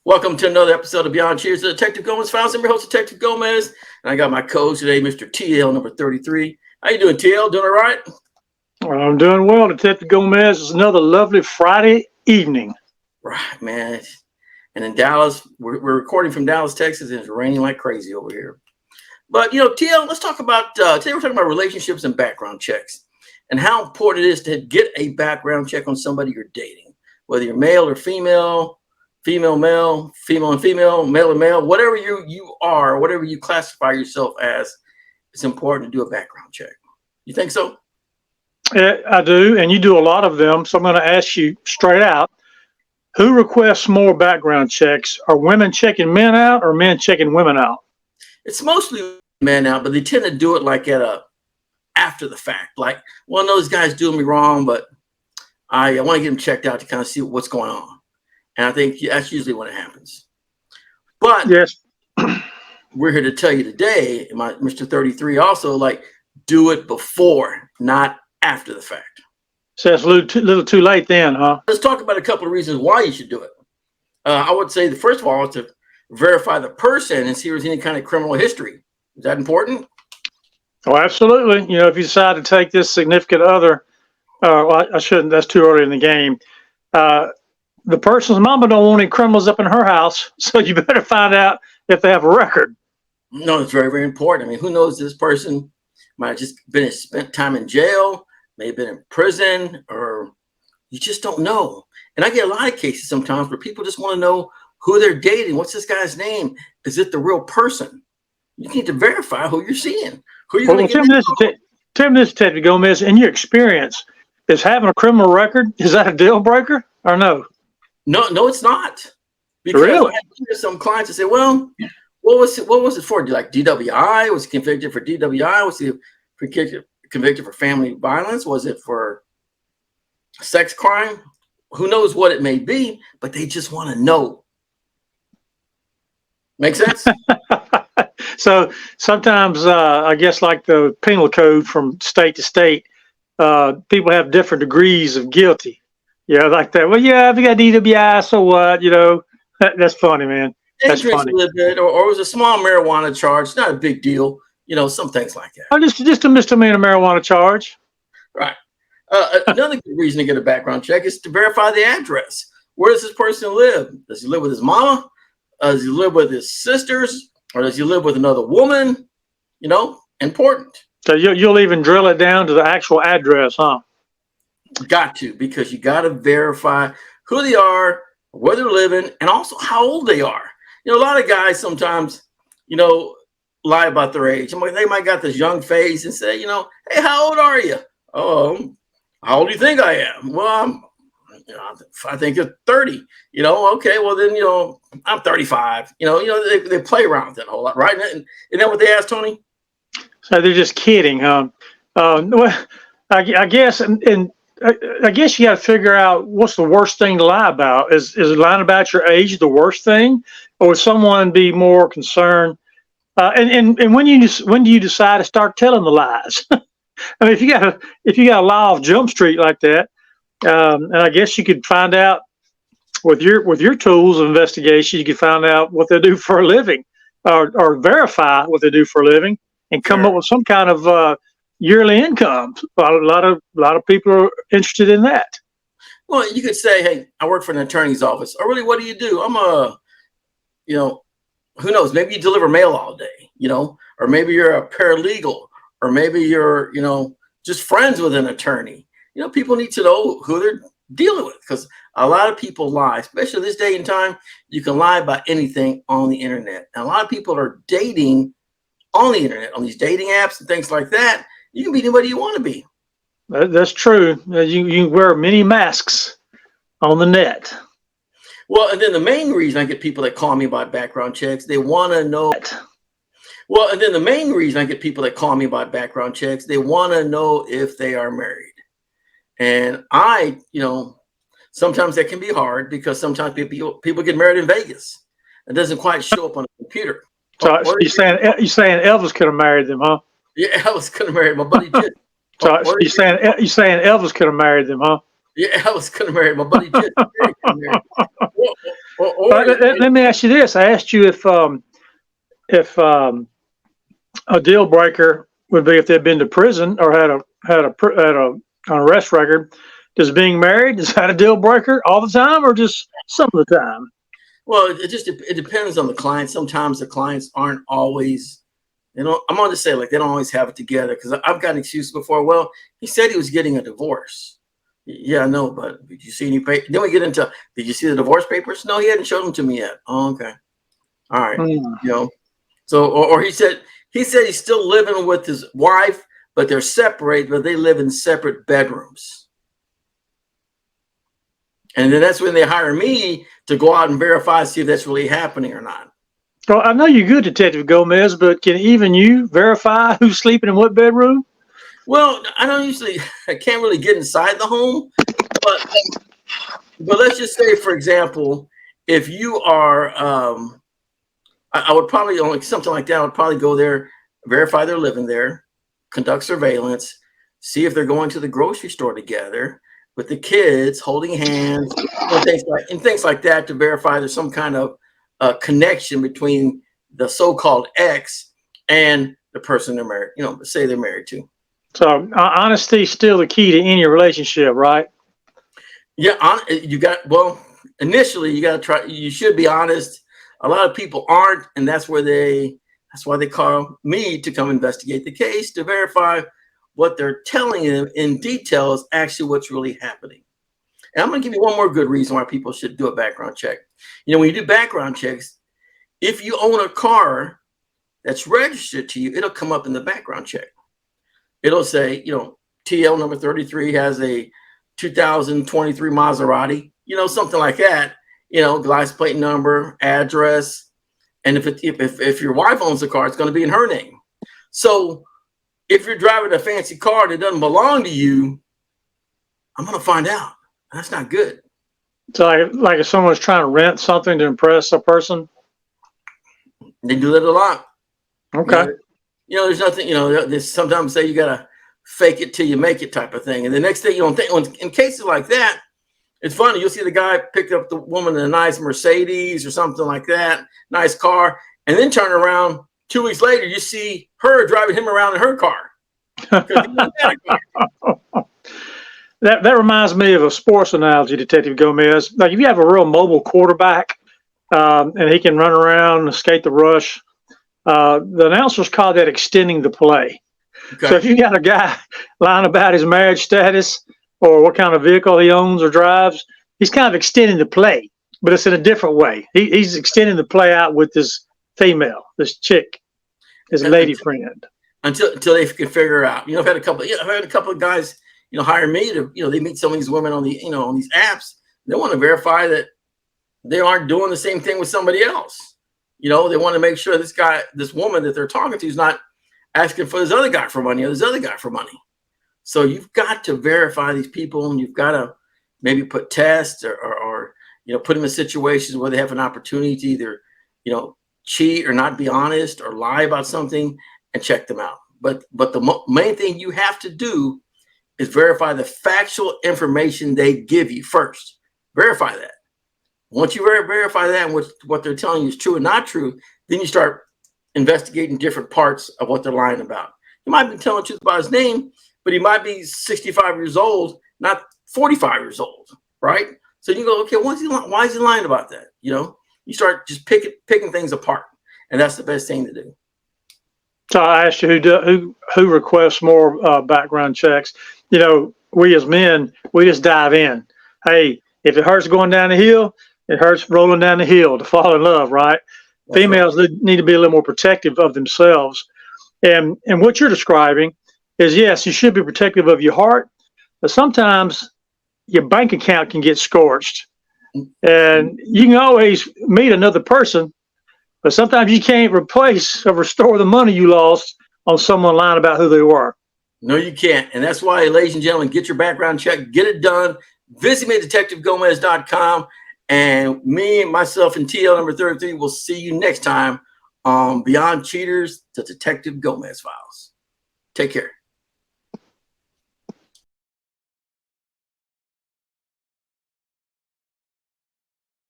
Welcome to another episode of Beyond Cheers, the Detective Gomez Files. I'm your host, Detective Gomez, and I got my co-host today, Mr. TL number 33. How you doing, TL? Doing all right? I'm doing well, Detective Gomez. It's another lovely Friday evening. Right, man. And in Dallas, we're recording from Dallas, Texas, and it's raining like crazy over here. But, TL, let's talk about, today we're talking about relationships and background checks and how important it is to get a background check on somebody you're dating, whether you're male or female, male, female and female, male and male, whatever you are, whatever you classify yourself as, it's important to do a background check. You think so? Yeah, I do, and you do a lot of them. So I'm going to ask you straight out, who requests more background checks? Are women checking men out or men checking women out? It's mostly men out, but they tend to do it like after the fact. Like, well, no, those guys doing me wrong, but I want to get them checked out to kind of see what's going on. And I think that's usually when it happens. But yes, we're here to tell you today, Mr. 33, also, like, do it before, not after the fact. So it's a little too late then, huh? Let's talk about a couple of reasons why you should do it. I would say, first of all, to verify the person and see if there's any kind of criminal history. Is that important? Oh, absolutely. If you decide to take this significant other, well, I shouldn't, that's too early in the game. The person's mama don't want any criminals up in her house, so you better find out if they have a record. No, it's very, very important. I mean, who knows, this person might have just spent time in jail, may have been in prison, or you just don't know. And I get a lot of cases sometimes where people just want to know who they're dating. What's this guy's name? Is it the real person? You need to verify who you're seeing. Who are you going to get? Tell me this, Detective Gomez, in your experience, is having a criminal record, is that a deal breaker or no? No, it's not. Because really? I hear some clients that say, well, what was it for? Like DWI? Was he convicted for DWI? Was he convicted for family violence? Was it for sex crime? Who knows what it may be, but they just want to know. Make sense? So sometimes, I guess, like the penal code from state to state, people have different degrees of guilty. Yeah, like that. Well, yeah, if you got DWI, so what? That's funny, man. That's funny. A little bit, or it was a small marijuana charge, not a big deal. Some things like that. Oh, just a misdemeanor marijuana charge. Right. Another good reason to get a background check is to verify the address. Where does this person live? Does he live with his mama? Does he live with his sisters? Or does he live with another woman? Important. So you'll even drill it down to the actual address, huh? Got to, because you got to verify who they are, where they're living, and also how old they are. A lot of guys sometimes, lie about their age. They might got this young face and say, hey, how old are you? Oh, how old do you think I am? Well, I think you're 30. Okay, well then, I'm 35. They play around with that a whole lot, right? Isn't that what they asked, Tony? So they're just kidding, huh? Well, I guess, and I guess you got to figure out what's the worst thing to lie about. Is lying about your age the worst thing, or would someone be more concerned? And when do you decide to start telling the lies? I mean, if you got a lie off Jump Street like that, and I guess you could find out with your tools of investigation, you could find out what they do for a living, or verify what they do for a living, and come up with some kind of yearly income. A lot of people are interested in that. Well, you could say, hey, I work for an attorney's office. Or really, what do you do? I'm who knows? Maybe you deliver mail all day, or maybe you're a paralegal, or maybe you're, just friends with an attorney. People need to know who they're dealing with, because a lot of people lie, especially this day and time. You can lie about anything on the internet. And a lot of people are dating on the internet, on these dating apps and things like that. You can be anybody you want to be. That's true. You wear many masks on the net. Well, and then the main reason I get people that call me about background checks, they want to know. Well, and then the main reason I get people that call me about background checks, they want to know if they are married. And sometimes that can be hard, because sometimes people get married in Vegas. It doesn't quite show up on the computer. So you're saying Elvis could have married them, huh? Yeah, Elvis could have married my buddy Jit. So you're saying Elvis could have married them, huh? Yeah, Elvis could have married my buddy Jit. or Let me ask you this. I asked you if a deal breaker would be if they'd been to prison or had an arrest record. Does being married, is that a deal breaker all the time or just some of the time? well, it depends on the client. Sometimes the clients aren't always, I'm going to say like they don't always have it together, because I've gotten excuses before. Well, he said he was getting a divorce. Yeah, I know, but did you see any paper? Then we get into, did you see the divorce papers? No, he hadn't showed them to me yet. Oh, okay. All right. So, or he said he's still living with his wife, but they're separated, but they live in separate bedrooms. And then that's when they hire me to go out and verify, see if that's really happening or not. Well, I know you're good, Detective Gomez, but can even you verify who's sleeping in what bedroom? Well, I can't really get inside the home, but let's just say, for example, if you are, I would probably, only something like that, I would probably go there, verify they're living there, conduct surveillance, see if they're going to the grocery store together with the kids, holding hands, and things like that, to verify there's some kind of connection between the so-called ex and the person they're married, say they're married to. So honesty is still the key to any relationship, right? Yeah, initially you got to try. You should be honest. A lot of people aren't, and that's why they call me to come investigate the case, to verify what they're telling them in detail is actually what's really happening. And I'm going to give you one more good reason why people should do a background check. When you do background checks, if you own a car that's registered to you, it'll come up in the background check. It'll say, TL number 33 has a 2023 Maserati, something like that, license plate number, address. And if your wife owns the car, it's going to be in her name. So if you're driving a fancy car that doesn't belong to you, I'm going to find out. That's not good. So like if someone's trying to rent something to impress a person? They do that a lot. Okay. There's nothing, they sometimes say you got to fake it till you make it type of thing. And the next thing you don't think, in cases like that, it's funny. You'll see the guy pick up the woman in a nice Mercedes or something like that, nice car, and then turn around 2 weeks later, you see her driving him around in her car. That reminds me of a sports analogy, Detective Gomez. Like if you have a real mobile quarterback and he can run around and skate the rush, the announcers call that extending the play. Okay. So if you got a guy lying about his marriage status or what kind of vehicle he owns or drives, he's kind of extending the play, but it's in a different way. He's extending the play out with this female, this chick, his lady friend. Until they can figure out. I've had a couple of guys, hire me to, they meet some of these women on the, on these apps. They want to verify that they aren't doing the same thing with somebody else. They want to make sure this woman that they're talking to is not asking for this other guy for money or this other guy for money. So you've got to verify these people, and you've got to maybe put tests or put them in situations where they have an opportunity to either, cheat or not be honest or lie about something, and check them out. But the main thing you have to do is verify the factual information they give you first. Verify that. Once you verify that and what they're telling you is true and not true, then you start investigating different parts of what they're lying about. He might be telling the truth about his name, but he might be 65 years old, not 45 years old, right? So you go, okay, why is he lying about that? You start just picking things apart, and that's the best thing to do. So I asked you who requests more background checks. We as men, we just dive in. Hey, if it hurts going down the hill, it hurts rolling down the hill to fall in love, right? That's Females right. Need to be a little more protective of themselves. And what you're describing is, yes, you should be protective of your heart, but sometimes your bank account can get scorched. And you can always meet another person, but sometimes you can't replace or restore the money you lost on someone lying about who they were. No, you can't. And that's why, ladies and gentlemen, get your background check, get it done. Visit me at DetectiveGomez.com. And me, myself, and TL number 33 will see you next time on Beyond Cheaters, the Detective Gomez Files. Take care.